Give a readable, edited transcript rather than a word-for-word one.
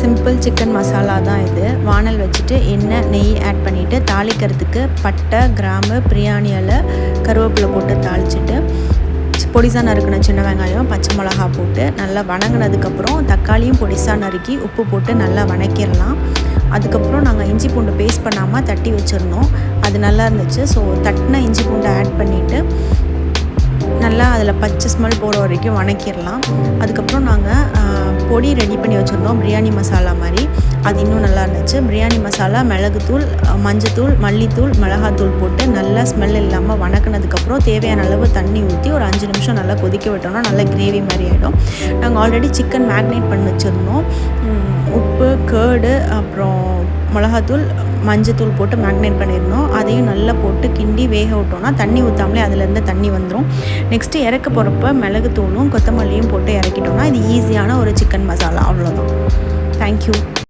Simple chicken masala தான் இது. வானல் வச்சுட்டு எண்ணெய் நெய் ஆட் பண்ணிவிட்டு தாளிக்கிறதுக்கு பட்டை கிராம்பு பிரியாணி இலை கருவேப்பிலை போட்டு தாளிச்சிட்டு பொடிசாக நறுக்கின சின்ன வெங்காயம் பச்சை மிளகா போட்டு நல்லா வணங்கினதுக்கப்புறம் தக்காளியும் பொடிசாக நறுக்கி உப்பு போட்டு நல்லா வணக்கிடலாம். அதுக்கப்புறம் நாங்கள் இஞ்சி பூண்டு பேஸ்ட் பண்ணாமல் தட்டி வச்சுருந்தோம். அது நல்லா இருந்துச்சு. ஸோ தட்டின இஞ்சி பூண்டை ஆட் பண்ணிவிட்டு நல்லா அதில் பச்சை ஸ்மெல் போகிற வரைக்கும் வணக்கிடலாம். அதுக்கப்புறம் நாங்கள் பொடி ரெடி பண்ணி வச்சுருந்தோம் பிரியாணி மசாலா மாதிரி. அது இன்னும் நல்லா இருந்துச்சு. பிரியாணி மசாலா மிளகுத்தூள் மஞ்சத்தூள் மல்லித்தூள் மிளகாத்தூள் போட்டு நல்லா ஸ்மெல் இல்லாமல் வணக்கினதுக்கப்புறம் தேவையான அளவு தண்ணி ஊற்றி ஒரு 5 நிமிஷம் நல்லா கொதிக்க விட்டோம்னா நல்லா கிரேவி மாதிரி ஆகிடும். நாங்கள் ஆல்ரெடி சிக்கன் மேக்னேட் பண்ணி வச்சுருந்தோம். உப்பு கேர்டு அப்புறம் மிளகாத்தூள் மஞ்சத்தூள் போட்டு மேக்னேட் பண்ணியிருந்தோம். அதையும் நல்லா போட்டு கிண்டி வேக விட்டோம்னா தண்ணி ஊற்றாமலே அதுலேருந்து தண்ணி வந்துடும். நெக்ஸ்ட்டு இறக்க போகிறப்ப மிளகுத்தூளும் கொத்தமல்லியும் போட்டு இறக்கிட்டோம்னா இது ஈஸியான ஒரு சிக்கன் மசாலா. அவ்வளோதான். தேங்க்யூ.